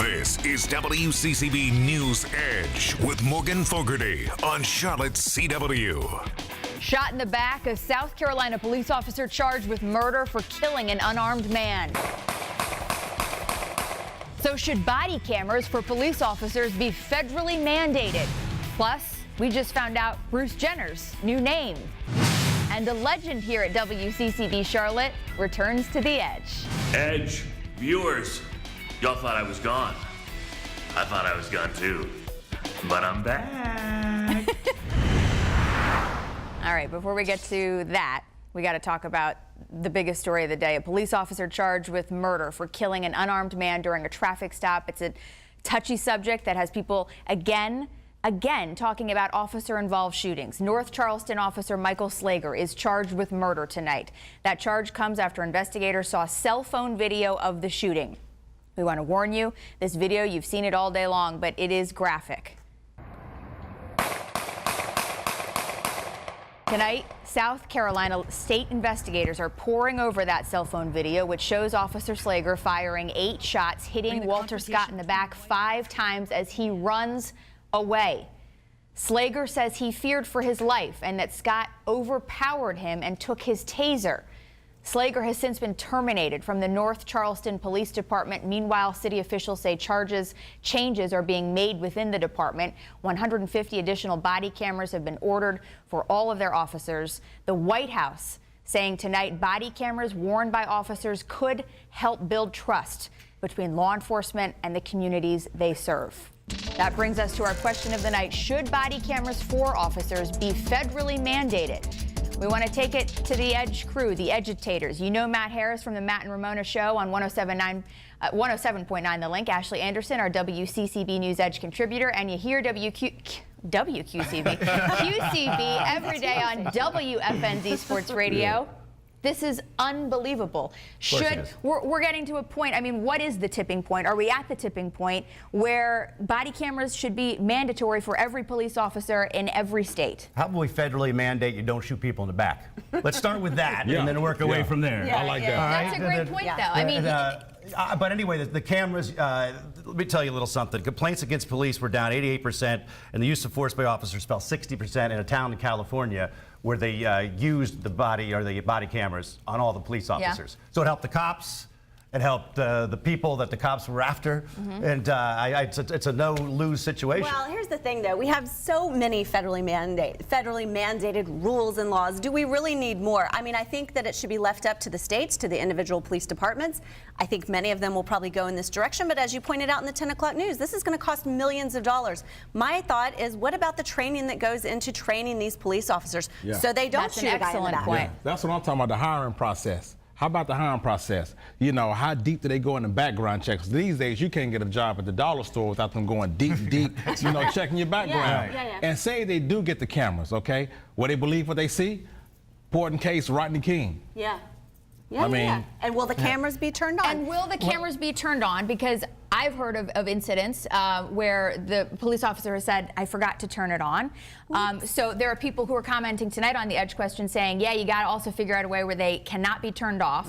This is WCCB News Edge with Morgan Fogarty on Charlotte's CW. Shot in the back, a South Carolina police officer charged with murder for killing an unarmed man. So should body cameras for police officers be federally mandated? Plus, we just found out Bruce Jenner's new name. And a legend here at WCCB Charlotte returns to the Edge. Edge, viewers, y'all thought I was gone. I thought I was gone too, but I'm back. All right, before we get to that, we got to talk about the biggest story of the day. A police officer charged with murder for killing an unarmed man during a traffic stop. It's a touchy subject that has people again talking about officer-involved shootings. North Charleston officer Michael Slager is charged with murder tonight. That charge comes after investigators saw cell phone video of the shooting. We want to warn you, this video, you've seen it all day long, but it is graphic. Tonight, South Carolina state investigators are poring over that cell phone video, which shows Officer Slager firing 8 shots, hitting Walter Scott in the back 5 times as he runs away. Slager says he feared for his life and that Scott overpowered him and took his taser. Slager has since been terminated from the North Charleston Police Department. Meanwhile, city officials say changes are being made within the department. 150 additional body cameras have been ordered for all of their officers. The White House saying tonight body cameras worn by officers could help build trust between law enforcement and the communities they serve. That brings us to our question of the night. Should body cameras for officers be federally mandated? We want to take it to the Edge crew, the Edgeitators. You know Matt Harris from the Matt and Ramona show on 107.9 The Link. Ashley Anderson, our WCCB News Edge contributor, and you hear QCB every day on WFNZ Sports Radio. This is unbelievable. We're getting to a point, I mean, what is the tipping point? Are we at the tipping point where body cameras should be mandatory for every police officer in every state? How about we federally mandate you don't shoot people in the back? Let's start with that and then work away from there. I like that. That's a great point, though. I mean, but anyway, the cameras, let me tell you a little something. Complaints against police were down 88%, and the use of force by officers fell 60% in a town in California where they used the body cameras on all the police officers. So it helped the cops. It helped the people that the cops were after, and it's a no-lose situation. Well, here's the thing, though. We have so many federally mandated rules and laws. Do we really need more? I mean, I think that it should be left up to the states, to the individual police departments. I think many of them will probably go in this direction, but as you pointed out in the 10 o'clock news, this is going to cost millions of dollars. My thought is, what about the training that goes into training these police officers so they don't shoot a guy in the back? Point. That's what I'm talking about, the hiring process. How about the hiring process? You know, how deep do they go in the background checks? These days, you can't get a job at the dollar store without them going deep, checking your background. And say they do get the cameras, okay? Will they believe what they see? Important case, Rodney King. And will the cameras be turned on? And will the cameras be turned on? Because I've heard of incidents where the police officer has said, I forgot to turn it on. So there are people who are commenting tonight on the Edge question saying, yeah, you got to also figure out a way where they cannot be turned off.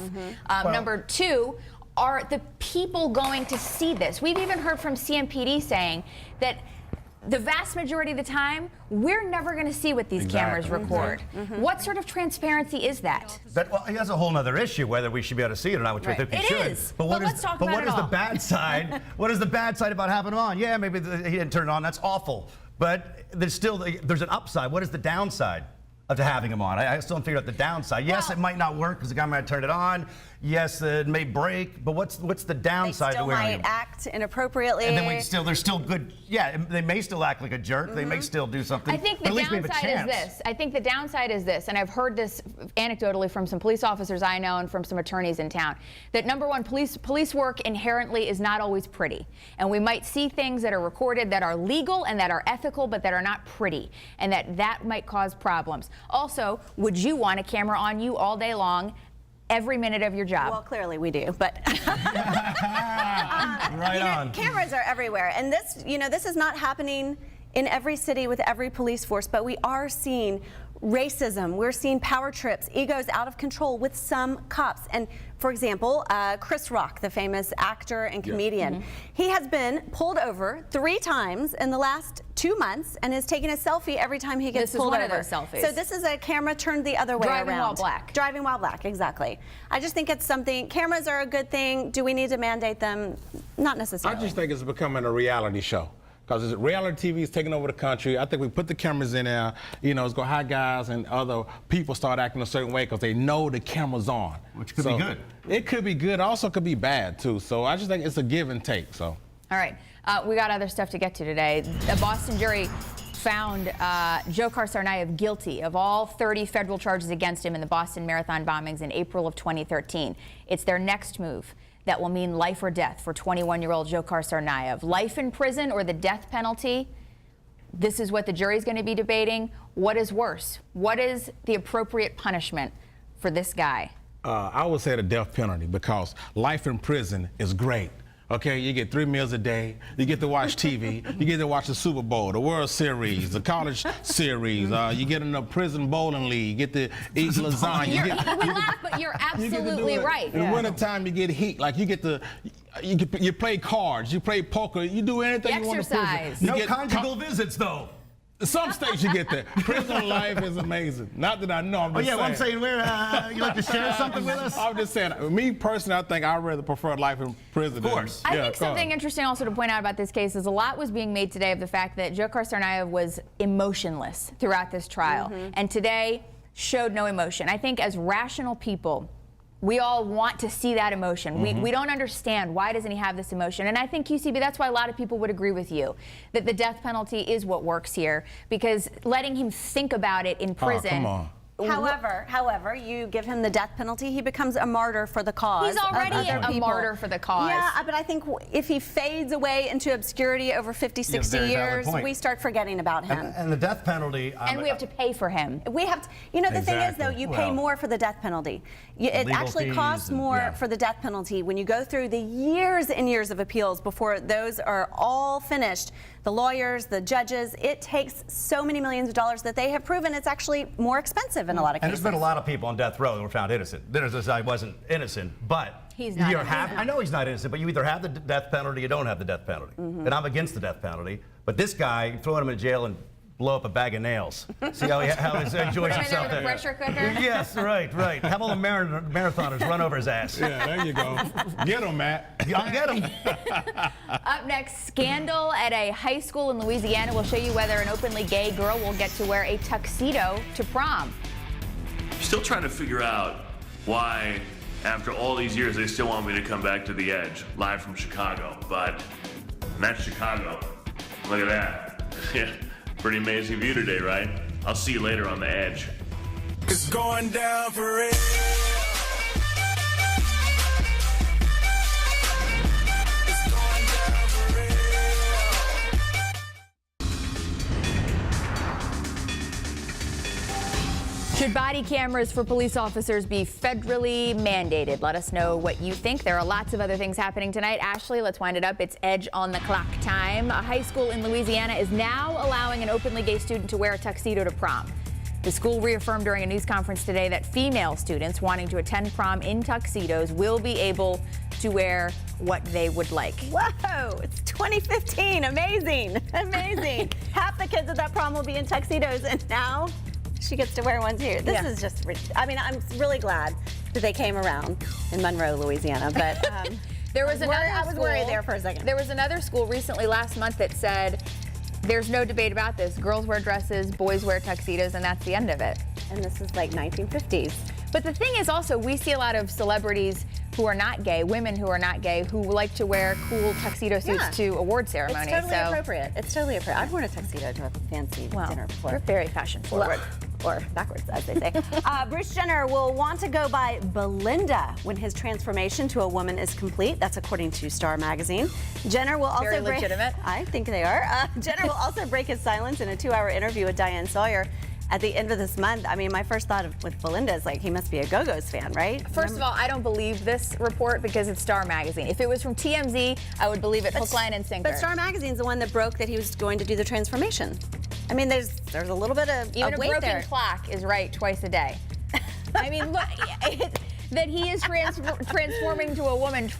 Number 2, are the people going to see this? We've even heard from CMPD saying that the vast majority of the time, we're never going to see what these cameras record. What sort of transparency is that? Well, that's a whole other issue, whether we should be able to see it or not, which we think we should. It is. But let's talk about it all. The bad side? What is the bad side about having them on? Yeah, maybe he didn't turn it on. That's awful. But there's an upside. What is the downside of having them on? I still haven't figured out the downside. Yes, it might not work because the guy might turn it on. Yes, it may break, but what's the downside to wearing them? They still might act inappropriately. And then they're still good. Yeah, they may still act like a jerk. They may still do something. I think the downside is this. I think the downside is this, and I've heard this anecdotally from some police officers I know and from some attorneys in town, that number one, police work inherently is not always pretty. And we might see things that are recorded that are legal and that are ethical, but that are not pretty, and that might cause problems. Also, would you want a camera on you all day long, every minute of your job? Well, clearly we do, but on. Cameras are everywhere, and this is not happening in every city with every police force, but we are seeing racism. We're seeing power trips, egos out of control with some cops. And for example, Chris Rock, the famous actor and comedian, he has been pulled over 3 times in the last 2 months and is taking a selfie every time he gets pulled over. This is one of those selfies. So this is a camera turned the other way around. Driving while black. Driving while black, exactly. I just think it's something, cameras are a good thing. Do we need to mandate them? Not necessarily. I just think it's becoming a reality show. Because reality TV is taking over the country. I think we put the cameras in there, you know, it's going to have guys and other people start acting a certain way because they know the camera's on. Which could be good. It could be good, also could be bad too. So I just think it's a give and take. So. All right, we got other stuff to get to today. The Boston jury found Dzhokhar Tsarnaev guilty of all 30 federal charges against him in the Boston Marathon bombings in April of 2013. It's their next move that will mean life or death for 21-year-old Dzhokhar Tsarnaev. Life in prison or the death penalty? This is what the jury's going to be debating. What is worse? What is the appropriate punishment for this guy? I would say the death penalty, because life in prison is great. Okay, you get 3 meals a day, you get to watch TV, you get to watch the Super Bowl, the World Series, the college series, you get in the prison bowling league, you get to eat lasagna. We laugh, but you're absolutely right. In wintertime, you get heat, like you get to, you play cards, you play poker, you do anything you want in prison. No conjugal visits, though. Some states you get that. Prison life is amazing. Not that I know. I'm just saying. Well, I'm saying, you like to share something with us? I'm just saying, me personally, I think I'd rather prefer life in prison. Of course. I think something interesting also to point out about this case is a lot was being made today of the fact that Dzhokhar Tsarnaev was emotionless throughout this trial, and today showed no emotion. I think as rational people, we all want to see that emotion. We don't understand why doesn't he have this emotion. And I think, QCB, that's why a lot of people would agree with you, that the death penalty is what works here, because letting him think about it in prison. Come on. However, you give him the death penalty, he becomes a martyr for the cause. He's already a martyr for the cause. Yeah, but I think if he fades away into obscurity over 50, 60 years, we start forgetting about him. And the death penalty... and we have to pay for him. We have to, you know, the thing is, though, you pay more for the death penalty. It actually costs more for the death penalty when you go through the years and years of appeals before those are all finished. The lawyers, the judges, it takes so many millions of dollars that they have proven it's actually more expensive in a lot of cases. And there's been a lot of people on death row that were found innocent. There's this guy wasn't innocent, but he's not I know he's not innocent, but you either have the death penalty or you don't have the death penalty. And I'm against the death penalty. But this guy, throwing him in jail and blow up a bag of nails. See how he enjoys himself there. Pressure cooker? Yes, right. Have all the marathoners run over his ass. Yeah, there you go. Get him, Matt. I'll get him. Up next, scandal at a high school in Louisiana. We'll show you whether an openly gay girl will get to wear a tuxedo to prom. Still trying to figure out why, after all these years, they still want me to come back to the Edge, live from Chicago. But that's Chicago. Look at that. Yeah. Pretty amazing view today, right? I'll see you later on the Edge. It's going down for real. It's going down for real. Should body cameras for police officers be federally mandated? Let us know what you think. There are lots of other things happening tonight. Ashley, let's wind it up. It's Edge on the Clock time. A high school in Louisiana is now allowing an openly gay student to wear a tuxedo to prom. The school reaffirmed during a news conference today that female students wanting to attend prom in tuxedos will be able to wear what they would like. Whoa, it's 2015. Amazing. Amazing. Half the kids at that prom will be in tuxedos, and now she gets to wear one too. This is just, I mean, I'm really glad that they came around in Monroe, Louisiana, but there was I was worried there for a second. There was another school recently last month that said there's no debate about this. Girls wear dresses, boys wear tuxedos, and that's the end of it. And this is like 1950s. But the thing is also, we see a lot of celebrities who are not gay, women who are not gay, who like to wear cool tuxedo suits to award ceremonies. It's totally appropriate. It's totally appropriate. I've worn a tuxedo to a fancy dinner before. You're very fashion forward. Or backwards, as they say. Bruce Jenner will want to go by Belinda when his transformation to a woman is complete. That's according to Star Magazine. Jenner will also very legitimate. I think they are. Jenner will also break his silence in a 2-hour interview with Diane Sawyer at the end of this month. I mean, my first thought with Belinda is like, he must be a Go-Go's fan, right? First of all, I don't believe this report because it's Star Magazine. If it was from TMZ, I would believe it hook, line, and sinker. But Star Magazine's the one that broke that he was going to do the transformation. I mean, there's a little bit of Even a weight broken there. clock is right twice a day. I mean, look, that he is transforming to a woman.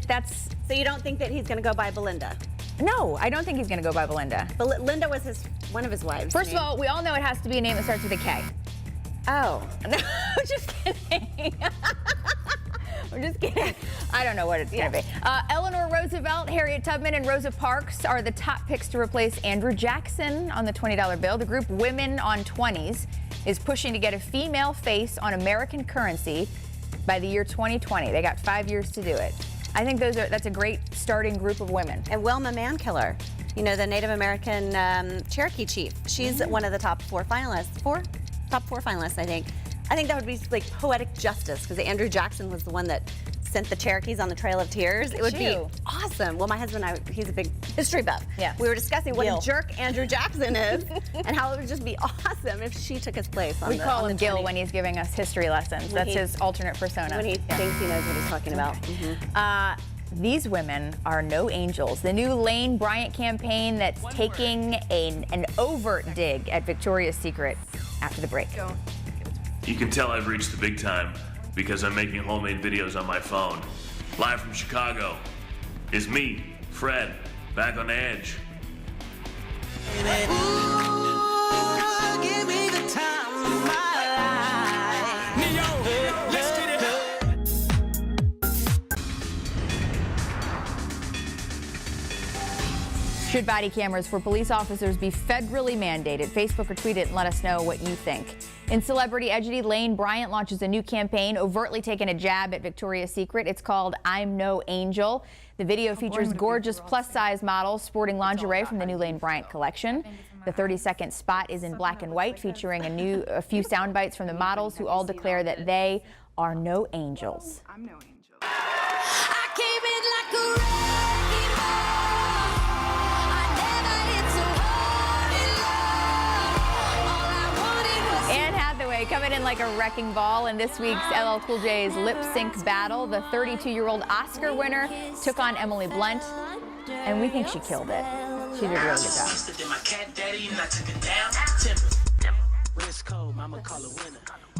That's. So you don't think that he's going to go by Belinda? No, I don't think he's going to go by Belinda. Linda was one of his wives. First of all, we all know it has to be a name that starts with a K. Oh. No, just kidding. I'm just kidding. I don't know what it's going to be. Eleanor Roosevelt, Harriet Tubman, and Rosa Parks are the top picks to replace Andrew Jackson on the $20 bill. The group Women on 20s is pushing to get a female face on American currency by the year 2020. They got 5 years to do it. I think that's a great starting group of women. And Wilma Mankiller, you know, the Native American Cherokee chief. She's one of the top four finalists, I think. I think that would be like poetic justice because Andrew Jackson was the one that sent the Cherokees on the Trail of Tears. It would be awesome. Well, my husband and I, he's a big history buff. Yeah. We were discussing what a jerk Andrew Jackson is and how it would just be awesome if she took his place. We call him Gil when he's giving us history lessons. That's his alternate persona. When he thinks he knows what he's talking about. These women are no angels. The new Lane Bryant campaign that's taking an overt dig at Victoria's Secret after the break. You can tell I've reached the big time because I'm making homemade videos on my phone. Live from Chicago is me, Fred, back on Edge. Ooh, give me the time of my life. Neo, let's get it up. Should body cameras for police officers be federally mandated? Facebook or tweet it and let us know what you think. In celebrity edgity, Lane Bryant launches a new campaign overtly taking a jab at Victoria's Secret. It's called I'm No Angel. The video features gorgeous plus-size models sporting lingerie from the new Lane Bryant collection. The 30-second spot is in black and white, featuring a few sound bites from the models who all declare that they are no angels. I'm no angel. I came in like a wrecking ball. I never hit so hard in love. All I wanted was Anne Hathaway coming in like a wrecking ball in this week's LL Cool J's lip sync battle. The 32-year-old Oscar winner took on Emily Blunt, and we think she killed it. She did a really good job.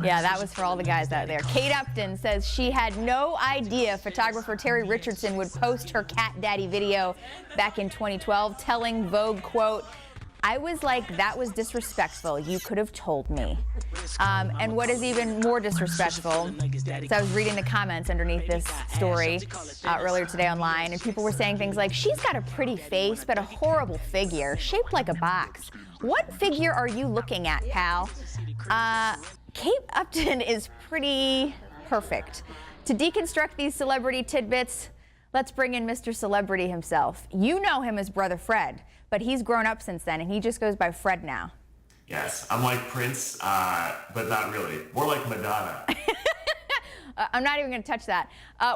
Yeah, that was for all the guys out there. Kate Upton says she had no idea photographer Terry Richardson would post her cat daddy video back in 2012, telling Vogue, quote, I was like, that was disrespectful. You could have told me. And what is even more disrespectful, so I was reading the comments underneath this story earlier today online, and people were saying things like, she's got a pretty face, but a horrible figure, shaped like a box. What figure are you looking at, pal? Kate Upton is pretty perfect. To deconstruct these celebrity tidbits, let's bring in Mr. Celebrity himself. You know him as Brother Fred, but he's grown up since then, and he just goes by Fred now. Yes, I'm like Prince, but not really. More like Madonna. I'm not even going to touch that.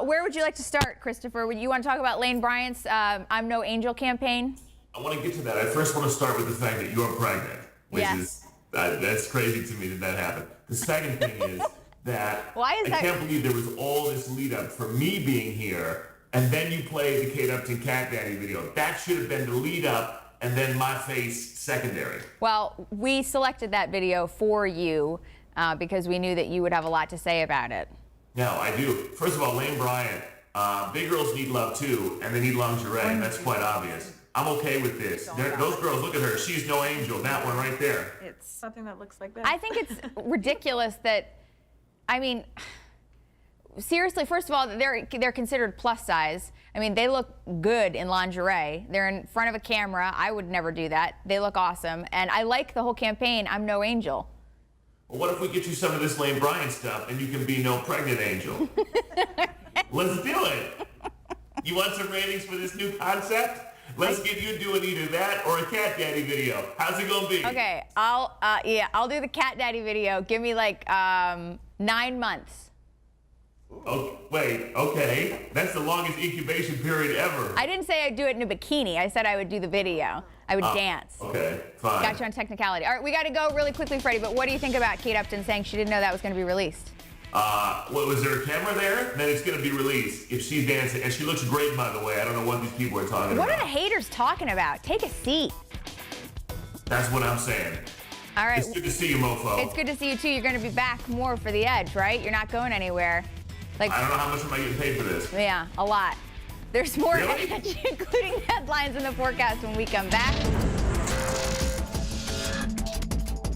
Where would you like to start, Christopher? Would you want to talk about Lane Bryant's I'm No Angel campaign? I want to get to that. I first want to start with the fact that you're pregnant, which is, that's crazy to me that happened. The second thing is that I can't believe there was all this lead up for me being here, and then you played the Kate Upton Cat Daddy video. That should have been the lead up, and then my face secondary. Well, we selected that video for you because we knew that you would have a lot to say about it. No, I do. First of all, Lane Bryant, big girls need love too, and they need lingerie, and that's quite obvious. I'm okay with this. Those girls, look at her. She's no angel. That one right there. It's something that looks like that. I think it's ridiculous that, I mean, seriously, first of all, they're considered plus size. I mean, they look good in lingerie. They're in front of a camera. I would never do that. They look awesome. And I like the whole campaign, I'm No Angel. Well, what if we get you some of this Lane Bryant stuff and you can be no pregnant angel? Let's do it. You want some ratings for this new concept? Let's get you doing either that or a Cat Daddy video. How's it gonna be? Okay, I'll do the Cat Daddy video. Give me like 9 months. Oh, wait, okay. That's the longest incubation period ever. I didn't say I'd do it in a bikini. I said I would do the video. I would dance. Okay, fine. Got you on technicality. All right, we got to go really quickly, Freddie, but what do you think about Kate Upton saying she didn't know that was going to be released? Was there a camera there? Then it's going to be released if she's dancing. And she looks great, by the way. I don't know what these people are talking about. What are the haters talking about? Take a seat. That's what I'm saying. All right. It's good to see you, mofo. It's good to see you too. You're going to be back more for the Edge, right? You're not going anywhere. I don't know how much am I getting paid for this. Yeah, a lot. There's more Really? Edge, including headlines in the forecast when we come back.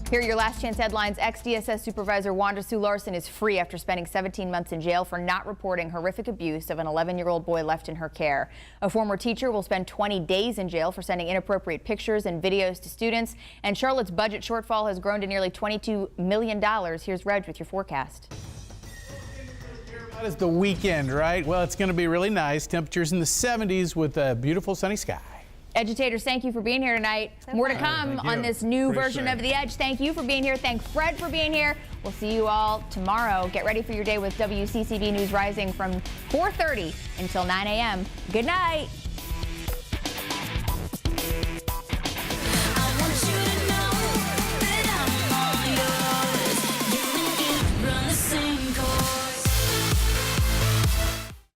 Here are your last chance headlines. Ex-DSS supervisor Wanda Sue Larson is free after spending 17 months in jail for not reporting horrific abuse of an 11-year-old boy left in her care. A former teacher will spend 20 days in jail for sending inappropriate pictures and videos to students. And Charlotte's budget shortfall has grown to nearly $22 million. Here's Reg with your forecast. That is the weekend, right? Well, it's going to be really nice. Temperatures in the 70s with a beautiful sunny sky. Edgeitators, thank you for being here tonight. More to come on this new version of The Edge. Thank you for being here. Thank Fred for being here. We'll see you all tomorrow. Get ready for your day with WCCB News Rising from 4:30 until 9 a.m. Good night.